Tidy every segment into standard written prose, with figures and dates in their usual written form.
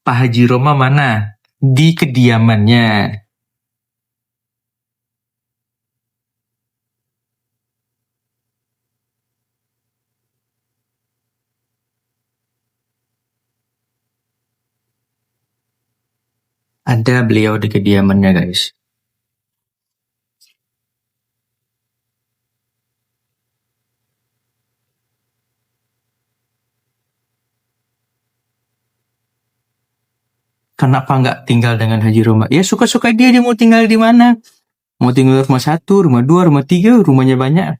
Pak Haji Roma mana? Di kediamannya. Ada beliau di kediamannya, guys. Kenapa nggak tinggal dengan Haji Roma? Ya suka-suka dia mau tinggal di mana. Mau tinggal rumah 1, rumah 2, rumah 3, rumahnya banyak.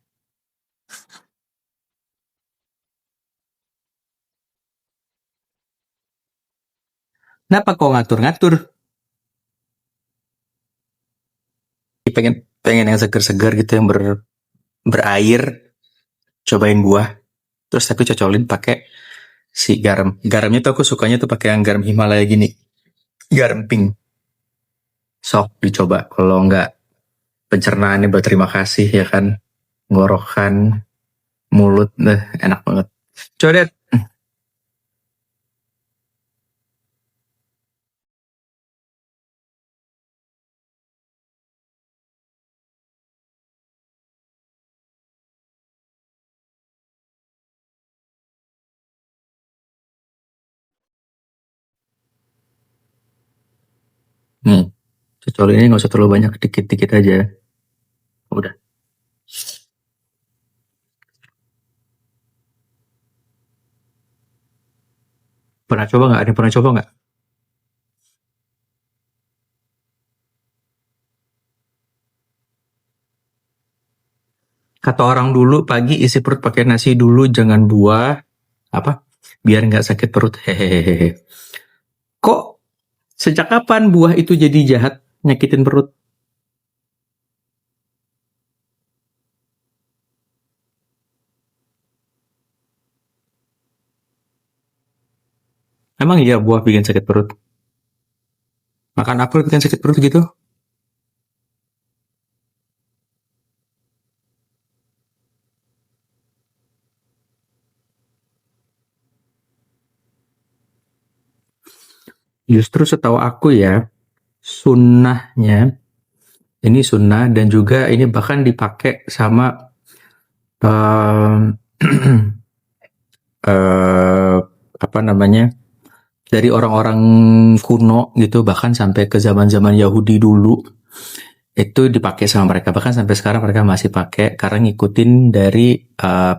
Kenapa kau ngatur-ngatur? Pengen yang segar-segar gitu, yang berair. Cobain buah. Terus aku cocolin pakai si garam. Garamnya tuh aku sukanya tuh pakai yang garam Himalaya gini. Garam pink. Sok dicoba. Kalau nggak, pencernaannya berterima kasih ya kan. Ngorokan mulut, enak banget. Codet. Nih, cocolinnya nggak usah terlalu banyak, dikit-dikit aja. Udah. Pernah coba nggak? Ada yang pernah coba nggak? Kata orang dulu pagi isi perut pakai nasi dulu, jangan buah. Apa? Biar nggak sakit perut. Hehehe. Kok sejak kapan buah itu jadi jahat, nyakitin perut? Emang iya buah bikin sakit perut? Makan apel bikin sakit perut gitu? Justru setahu aku ya, sunnahnya, ini sunnah dan juga ini bahkan dipakai sama um, apa namanya, dari orang-orang kuno gitu, bahkan sampai ke zaman-zaman Yahudi dulu itu dipakai sama mereka, bahkan sampai sekarang mereka masih pakai karena ngikutin dari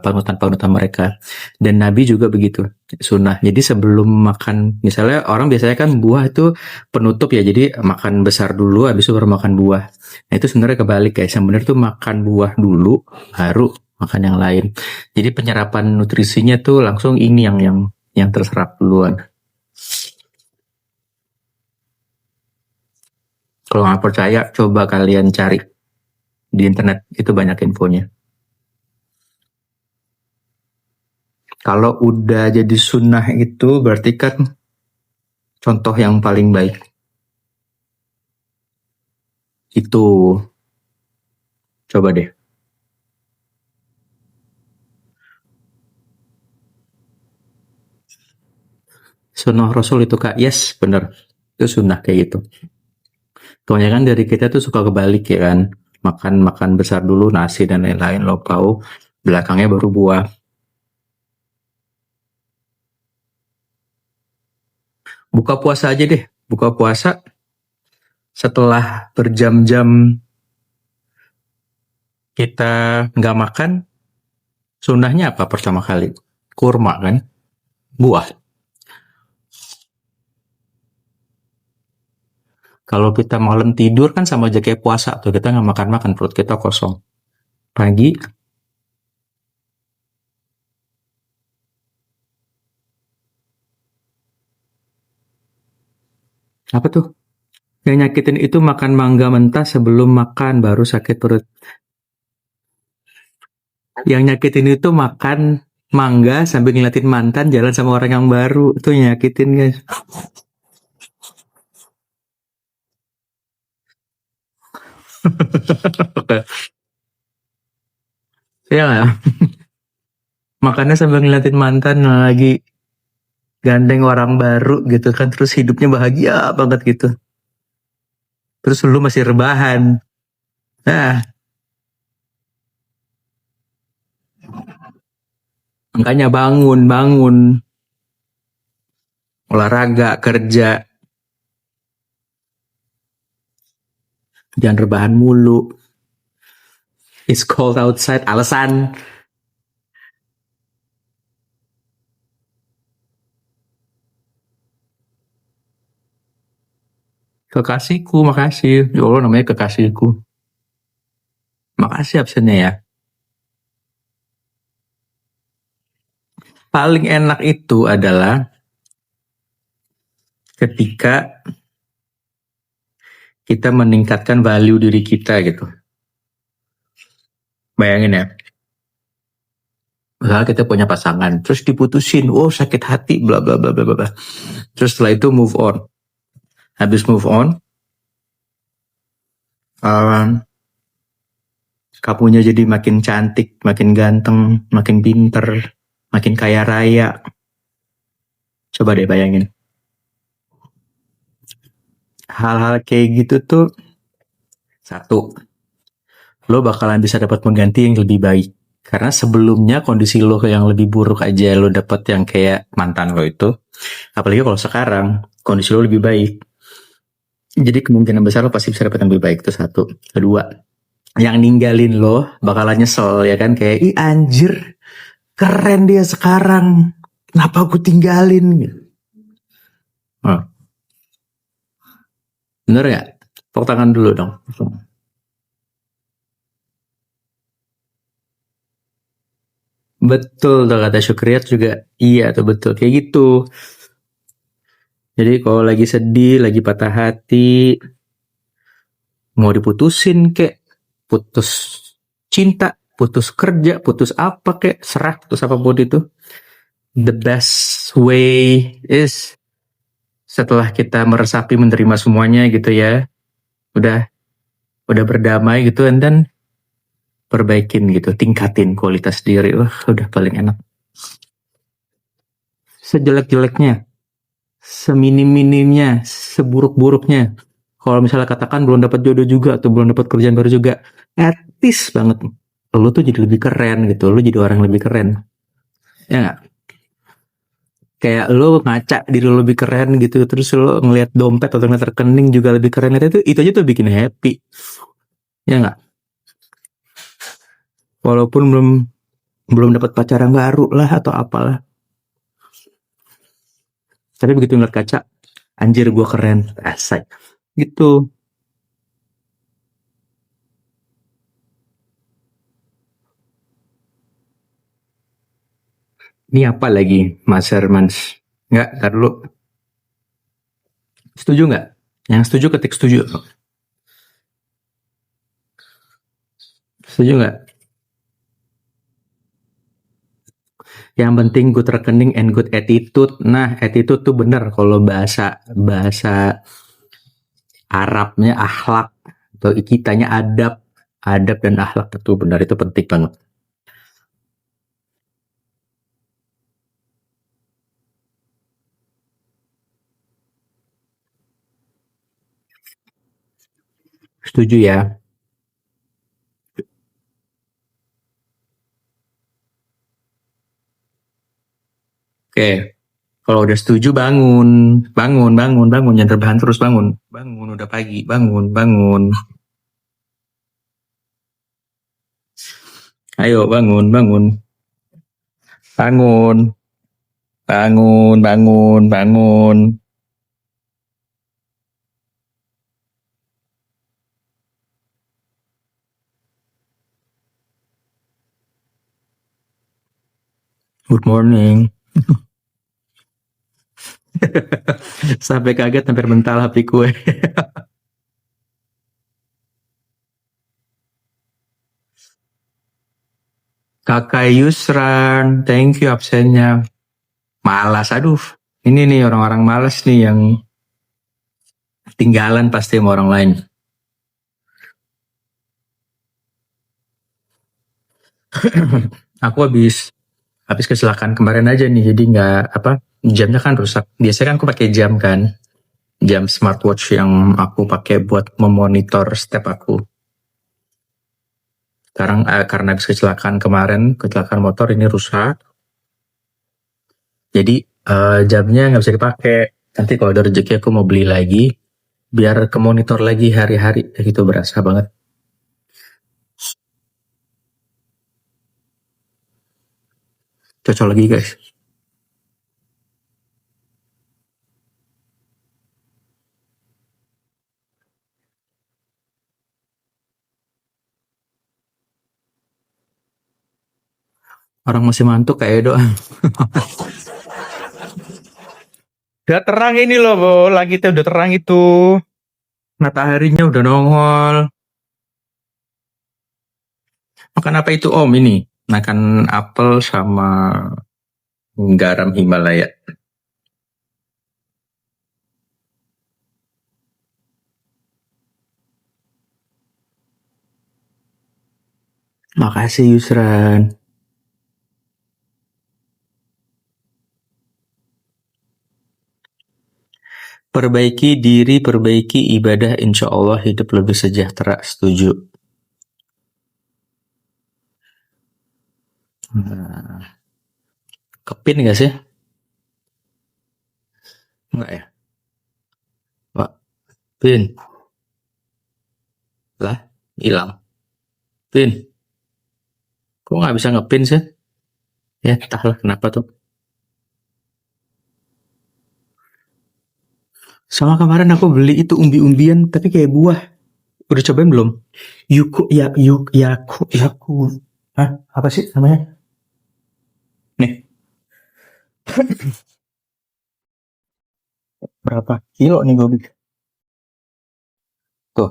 panutan-panutan mereka. Dan Nabi juga begitu, sunnah. Jadi sebelum makan, misalnya orang biasanya kan buah itu penutup ya, jadi makan besar dulu habis itu baru makan buah. Nah itu sebenarnya kebalik guys, yang benar tuh makan buah dulu baru makan yang lain. Jadi penyerapan nutrisinya tuh langsung ini yang terserap duluan. Kalau nggak percaya, coba kalian cari di internet, itu banyak infonya. Kalau udah jadi sunnah itu berarti kan contoh yang paling baik. Itu coba deh. Sunnah Rasul itu kak, yes bener. Itu sunnah kayak gitu. Soalnya kan dari kita tuh suka kebalik ya kan. Makan besar dulu nasi dan lain-lain, lauk pauk, belakangnya baru buah. Buka puasa aja deh. Buka puasa setelah berjam-jam kita nggak makan, sunnahnya apa pertama kali? Kurma kan? Buah. Kalau kita malam tidur kan sama aja kayak puasa tuh, kita nggak makan-makan, perut kita kosong. Pagi, apa tuh? Yang nyakitin itu makan mangga mentah sebelum makan, baru sakit perut. Yang nyakitin itu makan mangga sambil ngeliatin mantan jalan sama orang yang baru. Itu yang nyakitin guys. Ya nggak? Makannya sambil ngeliatin mantan lagi gandeng orang baru gitu kan, terus hidupnya bahagia banget gitu. Terus lu masih rebahan. Nah, makanya bangun, bangun, olahraga, kerja, jangan rebahan mulu. It's cold outside, alasan. Kekasihku, makasih. Ya Allah, namanya kekasihku. Makasih absennya ya. Paling enak itu adalah ketika kita meningkatkan value diri kita gitu. Bayangin ya, misalnya kita punya pasangan, terus diputusin, oh sakit hati, bla bla bla bla bla. Terus setelah itu move on. Habis move on, kamunya jadi makin cantik, makin ganteng, makin pinter, makin kaya raya. Coba deh bayangin. Hal-hal kayak gitu tuh, satu, lo bakalan bisa dapat pengganti yang lebih baik. Karena sebelumnya kondisi lo yang lebih buruk aja lo dapat yang kayak mantan lo itu. Apalagi kalau sekarang kondisi lo lebih baik. Jadi kemungkinan besar lo pasti bisa dapat yang lebih baik, itu satu. Kedua, yang ninggalin lo bakalan nyesel ya kan, kayak ih anjir keren dia sekarang, kenapa aku tinggalin. Oh, bener gak? Tepuk tangan dulu dong. Betul tuh kata Syukriat juga, iya tuh betul kayak gitu. Jadi kalau lagi sedih, lagi patah hati, mau diputusin kek, putus cinta, putus kerja, putus apa kek, serah, putus apapun itu, the best way is setelah kita meresapi menerima semuanya gitu ya, udah berdamai gitu, and then perbaikin gitu, tingkatin kualitas diri. Wah, udah paling enak. Sejelek-jeleknya, seminim-minimnya, seburuk-buruknya, kalau misalnya katakan belum dapat jodoh juga atau belum dapat kerjaan baru juga, at least banget lo tuh jadi lebih keren gitu, lo jadi orang lebih keren, ya nggak? Kayak lo ngaca diri lo lebih keren gitu, terus lo ngelihat dompet atau ngeliat rekening juga lebih keren, itu aja tuh bikin happy, ya nggak? Walaupun belum dapat pacar yang baru lah atau apalah, tapi begitu ngeliat kaca, anjir gue keren, asik gitu. Ini apa lagi, Mas Hermans? Nggak, ntar dulu. Setuju nggak? Yang setuju ketik setuju. Setuju nggak? Yang penting good rekening and good attitude. Nah, attitude tuh bener kalau bahasa bahasa Arabnya akhlak, atau kitanya adab. Adab dan akhlak itu benar, itu penting banget. Setuju ya? Oke. Kalau udah setuju bangun, bangun, bangun, bangun, jangan terbahan terus, bangun, bangun, udah pagi, bangun, bangun, ayo bangun, bangun, bangun, bangun, bangun, bangun. Good morning. Sampai kaget hampir mental HP gue. Kakak Yusran, thank you absennya. Malas, aduh. Ini nih orang-orang malas nih yang tinggalan pasti sama orang lain. Aku habis kecelakaan kemarin aja nih, jadi nggak apa, jamnya kan rusak. Biasanya kan aku pakai jam kan, jam smartwatch yang aku pakai buat memonitor step aku. Sekarang karena habis kecelakaan kemarin, kecelakaan motor ini rusak. Jadi jamnya nggak bisa dipakai. Nanti kalau ada rezeki aku mau beli lagi, biar ke monitor lagi hari-hari. Gitu berasa banget. Cocok lagi guys. Orang masih mantuk kayak doang. Udah terang ini loh, Bo. Langitnya udah terang itu. Mataharinya udah nongol. Makan apa itu Om ini? Makan apel sama garam Himalaya. Makasih Yusran. Perbaiki diri, perbaiki ibadah, insya Allah hidup lebih sejahtera. Setuju. Nah, kepin gak sih? Enggak ya? Pak, pin. Lah, hilang. Pin, kok nggak bisa ngepin sih? Ya, entahlah kenapa tuh. Sama kemarin aku beli itu umbi-umbian, tapi kayak buah. Udah cobain belum? Yaku. Hah? Apa sih namanya? Nih, berapa kilo nih gue beli? Tuh,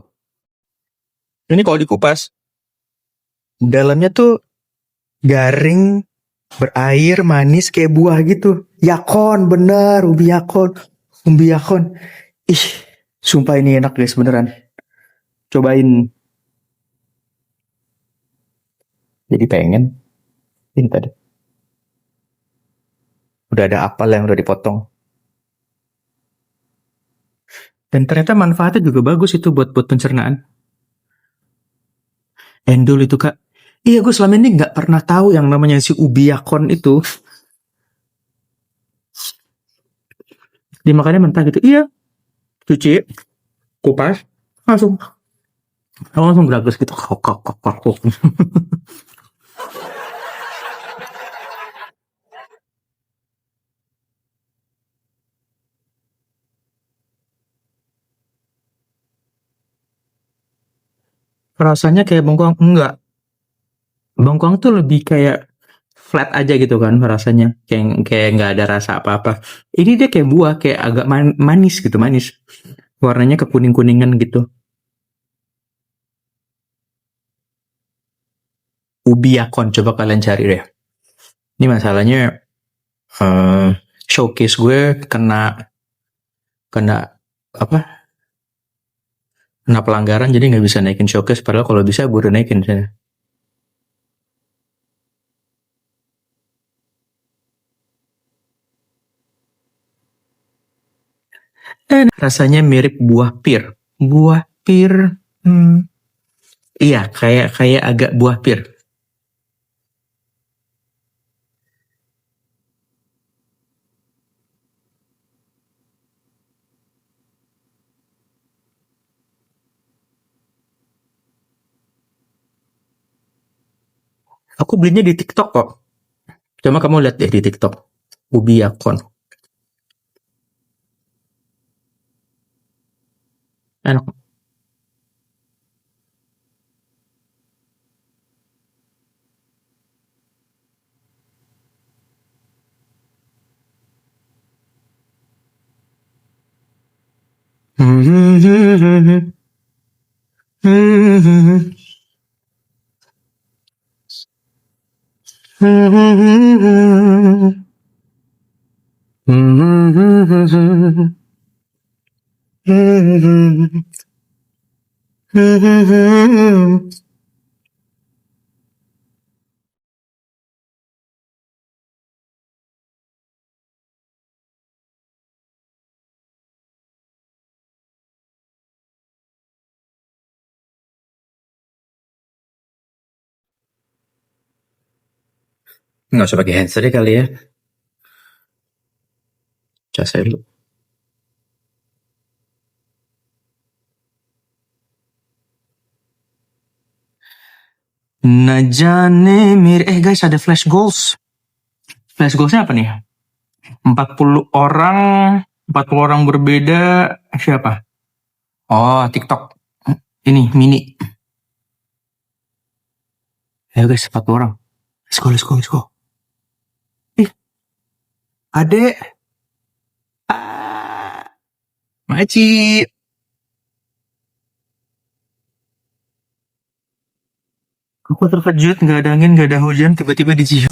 ini kalau dikupas, dalamnya tuh garing, berair, manis kayak buah gitu. Yakon, bener, ubi yakon. Umbi yakon. Ih, sumpah ini enak guys, beneran. Cobain. Jadi pengen. Ini tadi. Udah ada apel yang udah dipotong. Dan ternyata manfaatnya juga bagus itu buat pencernaan. Endul itu kak. Iya gue selama ini nggak pernah tahu yang namanya si ubi yakon itu. Dimakannya mentah gitu. Iya. Cuci. Kupas. Langsung. Aku langsung gragas gitu. Kok. Rasanya kayak bengkoang. Enggak. Bengkoang tuh lebih kayak flat aja gitu kan rasanya. Kayak nggak ada rasa apa-apa. Ini dia kayak buah. Kayak agak manis gitu. Manis. Warnanya kekuning-kuningan gitu. Ubi yakon. Coba kalian cari deh. Ini masalahnya eh, showcase gue kena kena apa kena pelanggaran jadi nggak bisa naikin showcase padahal kalau bisa gue udah naikin sana. Rasanya mirip buah pir. hmm, iya kayak kayak agak buah pir. Aku belinya di TikTok kok. Coba kamu lihat deh di TikTok. Ubi yakon enak. Nggak usah pakai handset deh kali ya. Cas saya dulu. Najane mir guys, ada flash goals. Flash goalsnya apa nih? 40 orang berbeda. Siapa? Oh, TikTok. Ini mini. Ayo guys, 40 orang. Let's go. Ih, adek. Maci. Aku terkejut, nggak ada angin, nggak ada hujan, tiba-tiba dicium.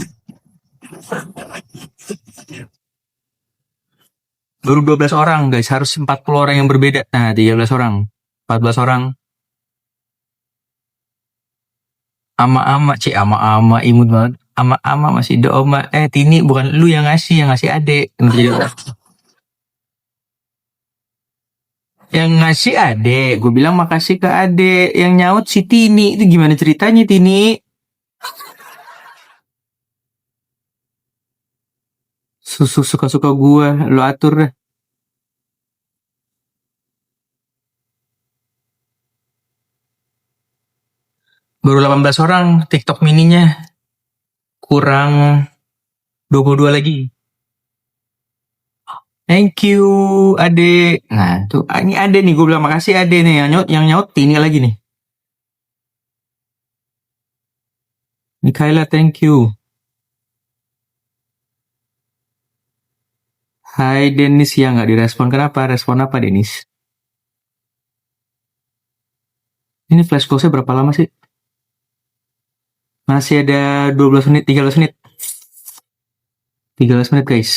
Baru 12 orang guys, harus 40 orang yang berbeda. Nah, 13 orang, 14 orang. Ama-ama, ama-ama, imut banget. Ama-ama masih do oma. Tini bukan lu yang ngasih adek. Yang ngasih adek, gue bilang makasih ke adek. Yang nyaut si Tini, itu gimana ceritanya Tini? Suka-suka gue, lo atur deh. Baru 18 orang TikTok mininya. Kurang 22 lagi. Thank you, Ade. Nah, tuh ini Ade nih, gue bilang makasih Ade nih. Yang nyaut Tini lagi nih. Mikaela, thank you. Hai Denis, ya nggak direspon. Kenapa? Respon apa Denis? Ini flash close-nya berapa lama sih? Masih ada 12 menit, 13 menit. 13 menit guys.